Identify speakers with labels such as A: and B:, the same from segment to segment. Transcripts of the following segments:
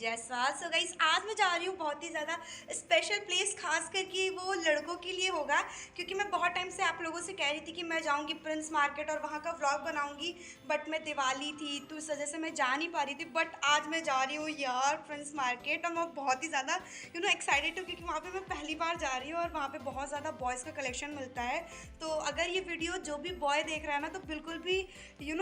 A: जैसा। So guys आज मैं जा रही हूँ बहुत ही ज़्यादा स्पेशल प्लेस, खास करके वो लड़कों के लिए होगा, क्योंकि मैं बहुत टाइम से आप लोगों से कह रही थी कि मैं जाऊँगी प्रिंस मार्केट और वहाँ का व्लॉग बनाऊँगी, बट मैं दिवाली थी तो इस वजह से मैं जा नहीं पा रही थी। बट आज मैं जा रही हूँ यार प्रिंस मार्केट, और मैं बहुत ही ज़्यादा एक्साइटेड हूँ, क्योंकि वहाँ पर मैं पहली बार जा रही हूँ और वहाँ पर बहुत ज़्यादा बॉयज़ का कलेक्शन मिलता है। तो अगर ये वीडियो जो भी बॉय देख रहा है ना, तो बिल्कुल भी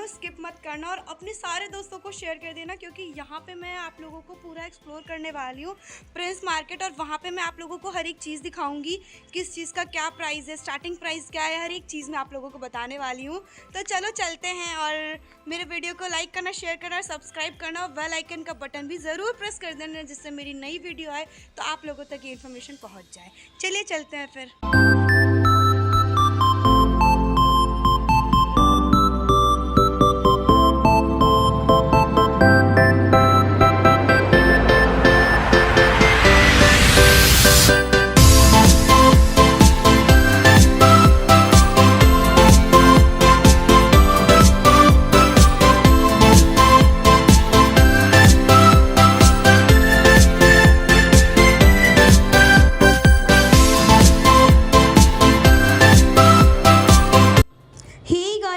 A: स्किप मत करना और अपने सारे दोस्तों को शेयर कर देना, क्योंकि यहाँ पे मैं आप लोगों को पूरा एक्सप्लोर करने वाली हूँ प्रिंस मार्केट। और वहाँ पे मैं आप लोगों को हर एक चीज़ दिखाऊंगी, किस चीज़ का क्या प्राइस है, स्टार्टिंग प्राइस क्या है, हर एक चीज़ मैं आप लोगों को बताने वाली हूँ। तो चलो चलते हैं, और मेरे वीडियो को लाइक करना, शेयर करना, सब्सक्राइब करना और बेल आइकन का बटन भी ज़रूर प्रेस कर देना, जिससे मेरी नई वीडियो आए तो आप लोगों तक ये इन्फॉर्मेशन पहुँच जाए। चलिए चलते हैं फिर।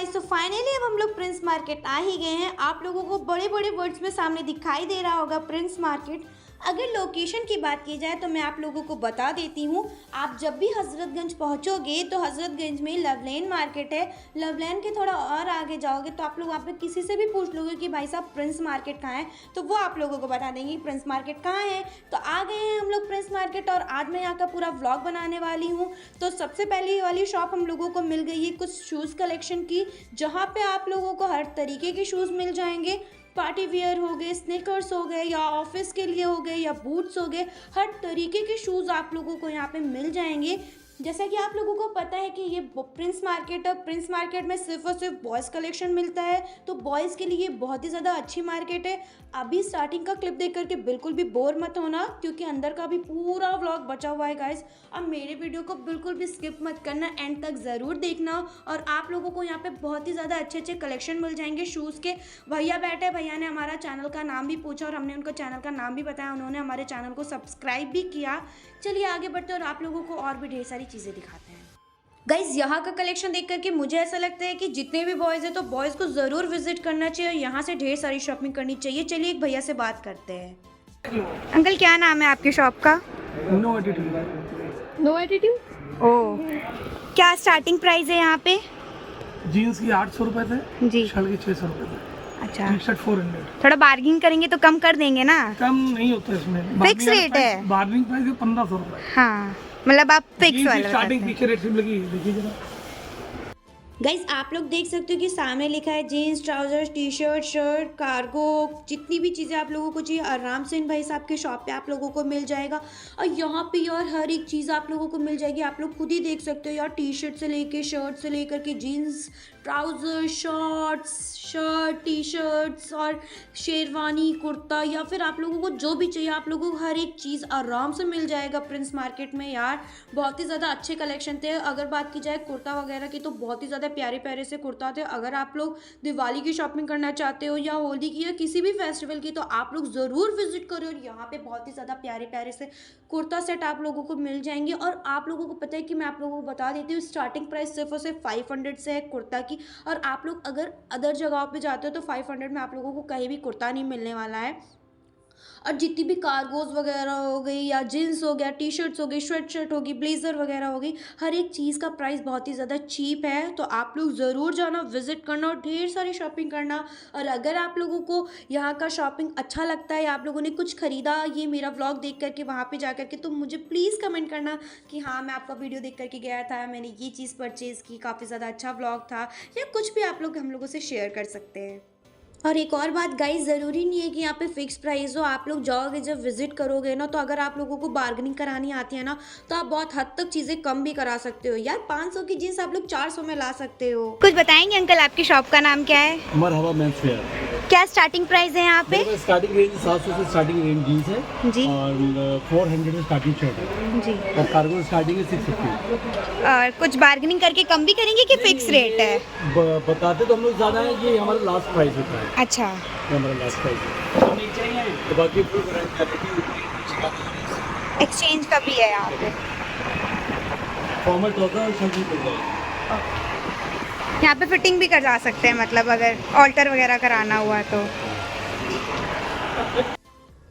A: तो फाइनली अब हम लोग प्रिंस मार्केट आ ही गए हैं। आप लोगों को बड़े बड़े वर्ड्स में सामने दिखाई दे रहा होगा प्रिंस मार्केट। अगर लोकेशन की बात की जाए तो मैं आप लोगों को बता देती हूँ। आप जब भी हजरतगंज पहुँचोगे तो हजरतगंज में लवलेन मार्केट है। लवलेन के थोड़ा और आगे जाओगे तो आप लोग वहाँ पे किसी से भी पूछ लोगे कि भाई साहब प्रिंस मार्केट कहाँ है, तो वो आप लोगों को बता देंगे प्रिंस मार्केट कहाँ है। तो आ गए हैं हम लोग प्रिंस मार्केट, और आज मैं यहाँ का पूरा व्लॉग बनाने वाली हूँ। तो सबसे पहली वाली शॉप हम लोगों को मिल गई है कुछ शूज़ कलेक्शन की, जहाँ पे आप लोगों को हर तरीके के शूज़ मिल जाएंगे। पार्टी वेयर हो गए, स्नीकर्स हो गए, या ऑफिस के लिए हो गए, या बूट्स हो गए, हर तरीके के शूज़ आप लोगों को यहाँ पे मिल जाएंगे। जैसा कि आप लोगों को पता है कि ये प्रिंस मार्केट है, प्रिंस मार्केट में सिर्फ और सिर्फ बॉयज़ कलेक्शन मिलता है, तो बॉयज़ के लिए बहुत ही ज़्यादा अच्छी मार्केट है। अभी स्टार्टिंग का क्लिप देख करके बिल्कुल भी बोर मत होना, क्योंकि अंदर का भी पूरा व्लॉग बचा हुआ है गाइस। अब मेरे वीडियो को बिल्कुल भी स्किप मत करना, एंड तक ज़रूर देखना। और आप लोगों को यहाँ पे बहुत ही ज़्यादा अच्छे अच्छे कलेक्शन मिल जाएंगे शूज़ के। भैया बैठे, भैया ने हमारा चैनल का नाम भी पूछा और हमने उनको चैनल का नाम भी बताया, उन्होंने हमारे चैनल को सब्सक्राइब भी किया। चलिए आगे बढ़ते और आप लोगों को और भी ढेर सारी चीज़ें दिखाते हैं। गाइज यहाँ का कलेक्शन देख करके मुझे ऐसा लगता है कि जितने भी बॉयज़ हैं तो बॉयज़ को ज़रूर विजिट करना चाहिए और यहाँ से ढेर सारी शॉपिंग करनी चाहिए। चलिए एक भैया से बात करते हैं। अंकल क्या नाम है आपकी शॉप का?
B: No attitude.
A: No attitude. Oh, क्या स्टार्टिंग प्राइस है यहाँ पे?
B: जीन्स की 800 रुपये थे जी, शर्ट की 600 रुपये थे।
A: अच्छा,
B: टी शर्ट 400।
A: थोड़ा बार्गिंग करेंगे तो कम कर देंगे ना?
B: कम नहीं होता इसमें,
A: फिक्स रेट है।
B: बार्गिंग प्राइस 1500 रुपये।
A: हाँ, मतलब आप फिक्स वाला
B: स्टार्टिंग पीछे रेट लगी, देखिए जरा।
A: गाइज आप लोग देख सकते हो कि सामने लिखा है jeans, trousers, T shirt, shirt, cargo, जितनी भी चीज़ें आप लोगों को चाहिए आराम से इन भाई साहब के शॉप पे आप लोगों को मिल जाएगा। और यहाँ पे यार हर एक चीज़ आप लोगों को मिल जाएगी। आप लोग खुद ही देख सकते हो यार, टी शर्ट से लेके शर्ट से लेकर के jeans, trouser, shorts, shirt, T shirts और शेरवानी, कुर्ता, या फिर आप लोगों को जो भी चाहिए आप लोगों को हर एक चीज़ आराम से मिल जाएगा प्रिंस मार्केट में। यार बहुत ही ज़्यादा अच्छे कलेक्शन थे। अगर बात की जाए कुर्ता वगैरह की तो बहुत ही ज़्यादा प्यारे प्यारे से कुर्ता थे। अगर आप लोग दिवाली की शॉपिंग करना चाहते हो या होली की या किसी भी फेस्टिवल की, तो आप लोग ज़रूर विजिट करो। और यहाँ पे बहुत ही ज़्यादा प्यारे प्यारे से कुर्ता सेट आप लोगों को मिल जाएंगे। और आप लोगों को पता है कि मैं आप लोगों को बता देती हूँ, स्टार्टिंग प्राइस सिर्फ और सिर्फ 500 से है कुर्ता की। और आप लोग अगर अदर जगहों पे जाते हो तो 500 में आप लोगों को कहीं भी कुर्ता नहीं मिलने वाला है। और जितनी भी कार्गोज वगैरह हो गई, या जीन्स हो गया, टी शर्ट्स हो गई, स्वेट शर्ट होगी, ब्लेजर वगैरह हो गई, हर एक चीज़ का प्राइस बहुत ही ज़्यादा चीप है। तो आप लोग ज़रूर जाना, विजिट करना और ढेर सारी शॉपिंग करना। और अगर आप लोगों को यहाँ का शॉपिंग अच्छा लगता है, आप लोगों ने कुछ ख़रीदा ये मेरा व्लॉग देख करके वहाँ पे जा करके, तो मुझे प्लीज़ कमेंट करना कि हाँ मैं आपका वीडियो देख करके गया था, मैंने ये चीज़ परचेज़ की, काफ़ी ज़्यादा अच्छा व्लॉग था, या कुछ भी आप लोग हम लोगों से शेयर कर सकते हैं। और एक और बात गाइस, ज़रूरी नहीं है कि यहाँ पे फिक्स प्राइस हो। आप लोग जाओगे जब विजिट करोगे ना, तो अगर आप लोगों को बार्गेनिंग करानी आती है ना, तो आप बहुत हद तक चीज़ें कम भी करा सकते हो। यार 500 की जीन्स आप लोग 400 में ला सकते हो। कुछ बताएंगे अंकल, आपकी शॉप का नाम क्या है?
C: मरहबा मेंस वेयर।
A: क्या स्टार्टिंग प्राइस है यहाँ पे?
C: स्टार्टिंग रेंज 700 से स्टार्टिंग रेंज जीन्स है
A: जी,
C: और 400 से स्टार्टिंग शर्ट है
A: जी,
C: और कार्गो स्टार्टिंग है 650।
A: और कुछ बार्गेनिंग करके कम भी करेंगे कि फिक्स रेट है?
C: बताते तो हम लोग ज़्यादा है, ये हमारा लास्ट प्राइस होता है।
D: अच्छा,
C: ये हमारा लास्ट प्राइस है। तो बाकी फुल गारंटी
D: एक्सचेंज का भी है यहाँ पे।
C: फॉर्मल तो होगा और शर्ट भी मिल जाएगा।
D: यहाँ पे फिटिंग भी करा सकते हैं, मतलब अगर ऑल्टर वगैरह कराना हुआ तो।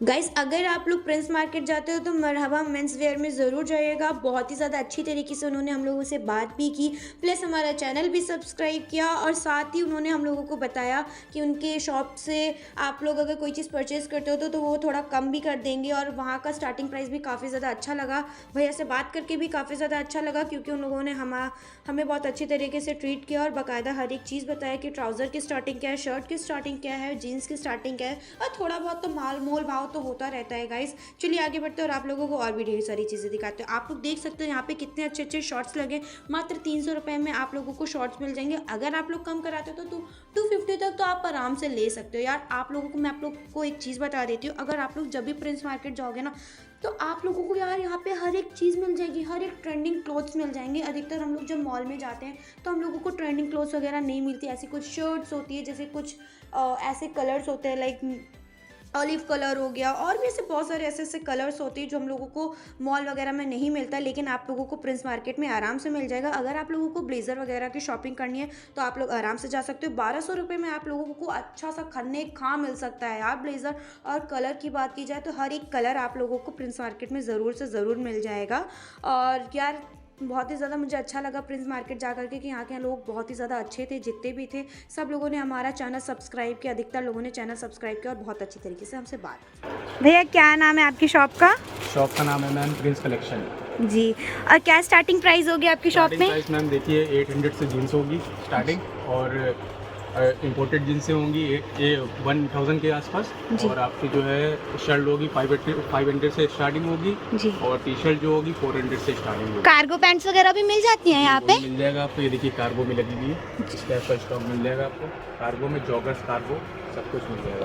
A: गाइस अगर आप लोग प्रिंस मार्केट जाते हो तो मरहबा मेंस वेयर में ज़रूर जाइएगा। बहुत ही ज़्यादा अच्छी तरीके से उन्होंने हम लोगों से बात भी की, प्लस हमारा चैनल भी सब्सक्राइब किया, और साथ ही उन्होंने हम लोगों को बताया कि उनके शॉप से आप लोग अगर कोई चीज़ परचेज़ करते हो तो वो थोड़ा कम भी कर देंगे, और वहाँ का स्टार्टिंग प्राइस भी काफ़ी ज़्यादा अच्छा लगा। भैया से बात करके भी काफ़ी ज़्यादा अच्छा लगा, क्योंकि उन लोगों ने हमें बहुत अच्छी तरीके से ट्रीट किया और बाकायदा हर एक चीज़ बताया कि ट्राउज़र की स्टार्टिंग क्या है, शर्ट की स्टार्टिंग क्या है, जीन्स की स्टार्टिंग क्या है, और थोड़ा बहुत तो मोल भाव तो होता रहता है गाइस। चलिए आगे बढ़ते हैं और आप लोगों को और भी ढेर सारी चीज़ें दिखाते हैं। आप लोग देख सकते हो यहाँ पे कितने अच्छे अच्छे शॉर्ट्स लगे। मात्र 300 रुपये में आप लोगों को शॉर्ट्स मिल जाएंगे। अगर आप लोग कम कराते हो तो 250 तक तो आप आराम से ले सकते हो यार। आप लोगों को मैं आप लोग को एक चीज़ बता देती हूँ, अगर आप लोग जब भी प्रिंस मार्केट जाओगे ना तो आप लोगों को यार यहाँ पे हर एक चीज़ मिल जाएगी, हर एक ट्रेंडिंग क्लोथ्स मिल जाएंगे। अधिकतर हम लोग जब मॉल में जाते हैं तो हम लोगों को ट्रेंडिंग क्लोथ्स वगैरह नहीं मिलती। ऐसी कुछ शर्ट्स होती है, जैसे कुछ ऐसे कलर्स होते हैं लाइक ऑलिव कलर हो गया, और भी ऐसे बहुत सारे ऐसे कलर्स होते हैं जो हम लोगों को मॉल वगैरह में नहीं मिलता, लेकिन आप लोगों को प्रिंस मार्केट में आराम से मिल जाएगा। अगर आप लोगों को ब्लेज़र वगैरह की शॉपिंग करनी है तो आप लोग आराम से जा सकते हो। 1200 रुपये में आप लोगों को अच्छा सा खन्ने खा मिल सकता है यार ब्लेज़र। और कलर की बात की जाए तो हर एक कलर आप लोगों को प्रिंस मार्केट में ज़रूर से ज़रूर मिल जाएगा। और यार बहुत ही ज़्यादा मुझे अच्छा लगा प्रिंस मार्केट जा करके कि यहाँ के लोग बहुत ही ज़्यादा अच्छे थे। जितने भी थे सब लोगों ने हमारा चैनल सब्सक्राइब किया, अधिकतर लोगों ने चैनल सब्सक्राइब किया और बहुत अच्छी तरीके से हमसे बात।
D: भैया क्या नाम है आपकी शॉप का?
E: शॉप का नाम है मैम प्रिंस कलेक्शन।
D: जी, और क्या स्टार्टिंग प्राइस होगी आपकी शॉप में?
E: प्राइस मैम देखिए 800 से जीन्स होगी स्टार्टिंग, और इंपोर्टेड जीन्सें होंगी 1000 के आसपास, और आपकी जो है शर्ट होगी 500 से स्टार्टिंग होगी
D: जी,
E: और टी शर्ट जो होगी 400 से स्टार्टिंग होगी।
D: कार्गो पैंट्स वगैरह भी मिल जाती हैं यहाँ पे?
E: मिल जाएगा आपको। ये देखिए कार्गो में लगी हुई है, इसके आसपास स्टॉक मिल जाएगा आपको। कार्गो में जॉगर्स कार्गो सब कुछ मिल जाएगा।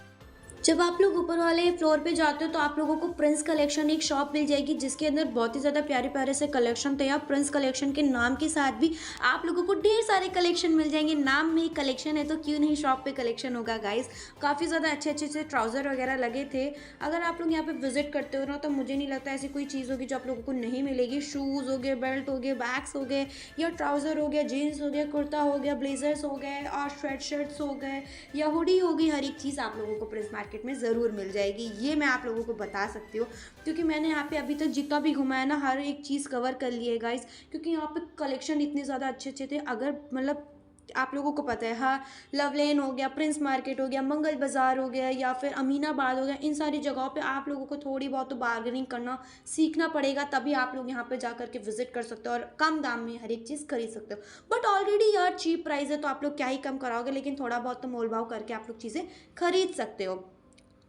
A: जब आप लोग ऊपर वाले फ्लोर पे जाते हो तो आप लोगों को प्रिंस कलेक्शन एक शॉप मिल जाएगी, जिसके अंदर बहुत ही ज़्यादा प्यारे प्यारे से कलेक्शन थे। यहाँ प्रिंस कलेक्शन के नाम के साथ भी आप लोगों को ढेर सारे कलेक्शन मिल जाएंगे। नाम में कलेक्शन है तो क्यों नहीं शॉप पे कलेक्शन होगा गाइस। काफ़ी ज़्यादा अच्छे अच्छे से ट्राउज़र वगैरह लगे थे। अगर आप लोग यहाँ पे विजिट करते हो ना तो मुझे नहीं लगता ऐसी कोई चीज़ होगी जो आप लोगों को नहीं मिलेगी। शूज़ हो गए, बेल्ट हो गए, बैग्स हो गए, या ट्राउज़र हो गया, जीन्स हो गया, कुर्ता हो गया, ब्लेजर्स हो गए, और स्वेट शर्ट्स हो गए, या हुडी हो गई, हर एक चीज़ आप लोगों को प्रिंस मार्केट में ज़रूर मिल जाएगी। ये मैं आप लोगों को बता सकती हूँ, क्योंकि मैंने यहाँ पे अभी तक जितना भी घुमाया ना हर एक चीज़ कवर कर ली है गाइस, क्योंकि यहाँ पे कलेक्शन इतने ज़्यादा अच्छे अच्छे थे। अगर मतलब आप लोगों को पता है, हाँ, लवलेन हो गया, प्रिंस मार्केट हो गया, मंगल बाज़ार हो गया, या फिर अमीनाबाद हो गया, इन सारी जगहों पे आप लोगों को थोड़ी बहुत तो बार्गेनिंग करना सीखना पड़ेगा, तभी आप लोग यहाँ पे जा करके विजिट कर सकते हो और कम दाम में हर एक चीज़ खरीद सकते हो। बट ऑलरेडी यार चीप प्राइस है तो आप लोग क्या ही कम कराओगे, लेकिन थोड़ा बहुत तो मोल भाव करके आप लोग चीज़ें खरीद सकते हो।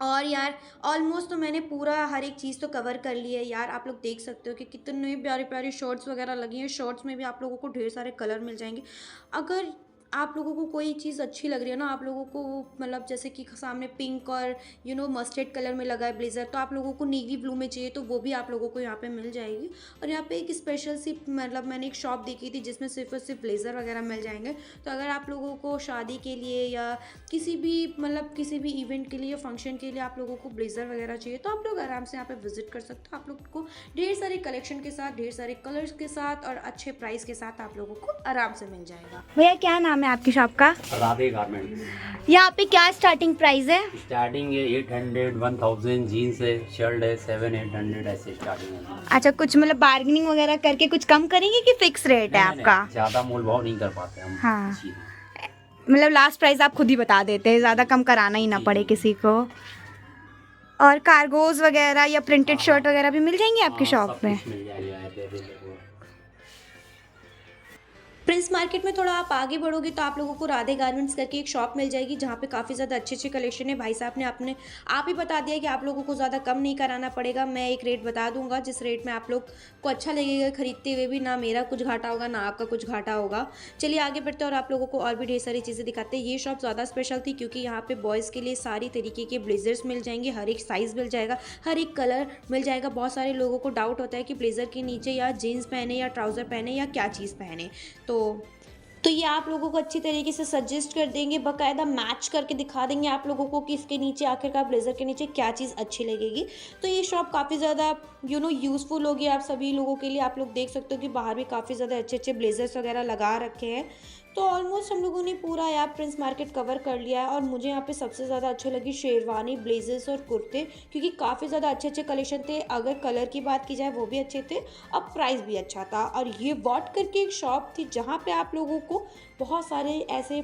A: और यार ऑलमोस्ट तो मैंने पूरा हर एक चीज़ तो कवर कर ली है यार। आप लोग देख सकते हो कि कितने प्यारी प्यारी शर्ट्स वगैरह लगी हैं। शर्ट्स में भी आप लोगों को ढेर सारे कलर मिल जाएंगे। अगर आप लोगों को कोई चीज़ अच्छी लग रही है ना, आप लोगों को मतलब जैसे कि सामने पिंक और मस्टर्ड कलर में लगा है ब्लेज़र, तो आप लोगों को नेवी ब्लू में चाहिए तो वो भी आप लोगों को यहाँ पे मिल जाएगी। और यहाँ पे एक स्पेशल सी मतलब मैंने एक शॉप देखी थी जिसमें सिर्फ और सिर्फ ब्लेज़र वगैरह मिल जाएंगे। तो अगर आप लोगों को शादी के लिए या किसी भी इवेंट के लिए या फंक्शन के लिए आप लोगों को ब्लेज़र वगैरह चाहिए तो आप लोग आराम से यहाँ पे विजिट कर सकते हो। आप लोग को ढेर सारे कलेक्शन के साथ, ढेर सारे कलर्स के साथ और अच्छे प्राइस के साथ आप लोगों को आराम से मिल जाएगा।
D: भैया क्या नाम है आपकी शॉप का?
C: राधे गारमेंट्स।
D: यहाँ पे क्या स्टार्टिंग प्राइस है?
C: स्टार्टिंग है 800, 1000, जीन्स है, शर्ट है 700-800 ऐसे स्टार्टिंग है।
D: अच्छा, कुछ मतलब बार्गेनिंग वगैरह करके कुछ कम करेंगे कि फिक्स रेट है आपका?
C: ज़्यादा मोल भाव नहीं कर पाते हम।
D: हाँ, मतलब लास्ट प्राइस आप खुद ही बता देते हैं, ज़्यादा कम कराना ही ना पड़े किसी को। और कार्गोज वगैरह या प्रिंटेड शर्ट वगैरह भी मिल जाएंगे आपकी शॉप में?
C: मिल जाएगा।
A: प्रिंस मार्केट में थोड़ा आप आगे बढ़ोगे तो आप लोगों को राधे गारमेंट्स करके एक शॉप मिल जाएगी, जहाँ पे काफ़ी ज़्यादा अच्छे अच्छे कलेक्शन है। भाई साहब ने आप ही बता दिया कि आप लोगों को ज़्यादा कम नहीं कराना पड़ेगा। मैं एक रेट बता दूंगा जिस रेट में आप लोग को अच्छा लगेगा खरीदते हुए भी, ना मेरा कुछ घाटा होगा ना आपका कुछ घाटा होगा। चलिए आगे बढ़ते हैं और आप लोगों को और भी ढेर सारी चीज़ें दिखाते हैं। ये शॉप ज़्यादा स्पेशल थी क्योंकि यहाँ पे बॉयज़ के लिए सारी तरीके के ब्लेजर्स मिल जाएंगे, हर एक साइज़ मिल जाएगा, हर एक कलर मिल जाएगा। बहुत सारे लोगों को डाउट होता है कि ब्लेज़र के नीचे या जीन्स पहने या ट्राउज़र पहने या क्या चीज़ पहने, तो तो ये आप लोगों को अच्छी तरीके से सजेस्ट कर देंगे, बाकायदा मैच करके दिखा देंगे आप लोगों को कि इसके नीचे आखिरकार ब्लेज़र के नीचे क्या चीज़ अच्छी लगेगी। तो ये शॉप काफ़ी ज़्यादा यूज़फुल होगी आप सभी लोगों के लिए। आप लोग देख सकते हो कि बाहर भी काफ़ी ज़्यादा अच्छे ब्लेज़र्स वगैरह लगा रखे हैं। तो ऑलमोस्ट हम लोगों ने पूरा यहाँ प्रिंस मार्केट कवर कर लिया है और मुझे यहाँ पे सबसे ज़्यादा अच्छे लगी शेरवानी, ब्लेजर्स और कुर्ते, क्योंकि काफ़ी ज़्यादा अच्छे कलेक्शन थे। अगर कलर की बात की जाए वो भी अच्छे थे और प्राइस भी अच्छा था। और ये वॉट करके एक शॉप थी जहाँ पे आप लोगों को बहुत सारे ऐसे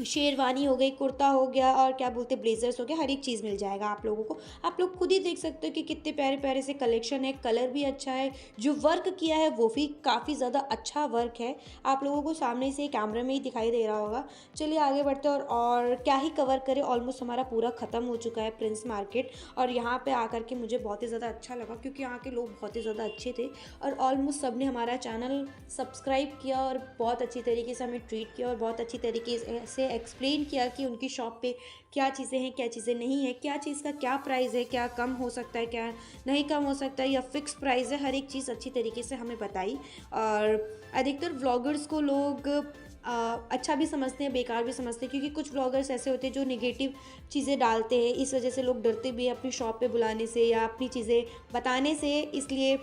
A: शेरवानी हो गई, कुर्ता हो गया और क्या बोलते ब्लेजर्स हो गया, हर एक चीज़ मिल जाएगा आप लोगों को। आप लोग खुद ही देख सकते हो कि कितने प्यारे प्यारे से कलेक्शन है, कलर भी अच्छा है, जो वर्क किया है वो भी काफ़ी ज़्यादा अच्छा वर्क है। आप लोगों को सामने से कैमरे में ही दिखाई दे रहा होगा। चलिए आगे बढ़ते हैं और क्या ही कवर करें, ऑलमोस्ट हमारा पूरा ख़त्म हो चुका है प्रिंस मार्केट। और यहाँ पर आकर के मुझे बहुत ही ज़्यादा अच्छा लगा क्योंकि यहाँ के लोग बहुत ही ज़्यादा अच्छे थे और ऑलमोस्ट सब ने हमारा चैनल सब्सक्राइब किया और बहुत अच्छी तरीके से हमें ट्रीट किया और बहुत अच्छी तरीके से एक्सप्लेन किया कि उनकी शॉप पे क्या चीज़ें हैं, क्या चीज़ें नहीं है, क्या चीज़ का क्या प्राइस है, क्या कम हो सकता है, क्या नहीं कम हो सकता है या फिक्स प्राइस है, हर एक चीज़ अच्छी तरीके से हमें बताई। और अधिकतर व्लॉगर्स को लोग अच्छा भी समझते हैं, बेकार भी समझते हैं, क्योंकि कुछ व्लॉगर्स ऐसे होते हैं जो नेगेटिव चीज़ें डालते हैं। इस वजह से लोग डरते भी हैं अपनी शॉप पे बुलाने से या अपनी चीज़ें बताने से, इसलिए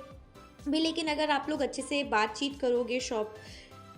A: भी। लेकिन अगर आप लोग अच्छे से बातचीत करोगे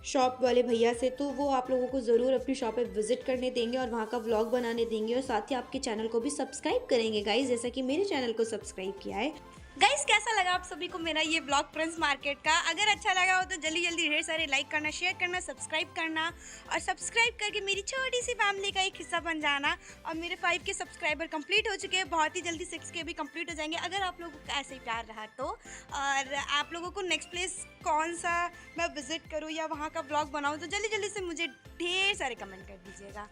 A: शॉप वाले भैया से तो वो आप लोगों को ज़रूर अपनी शॉप पे विज़िट करने देंगे और वहाँ का व्लॉग बनाने देंगे और साथ ही आपके चैनल को भी सब्सक्राइब करेंगे गाइस, जैसा कि मेरे चैनल को सब्सक्राइब किया है।
D: गाइस कैसा लगा आप सभी को मेरा ये ब्लॉग प्रिंस मार्केट का? अगर अच्छा लगा हो तो जल्दी जल्दी ढेर सारे लाइक करना, शेयर करना, सब्सक्राइब करना और सब्सक्राइब करके मेरी छोटी सी फैमिली का एक हिस्सा बन जाना। और मेरे 5 के सब्सक्राइबर कंप्लीट हो चुके हैं, बहुत ही जल्दी 6 के भी कंप्लीट हो जाएंगे अगर आप लोगों का ऐसे ही प्यार रहा तो। और आप लोगों को नेक्स्ट प्लेस कौन सा मैं विज़िट करूँ या वहाँ का ब्लॉग बनाऊँ तो जल्दी जल्दी से मुझे ढेर सारे कमेंट कर दीजिएगा।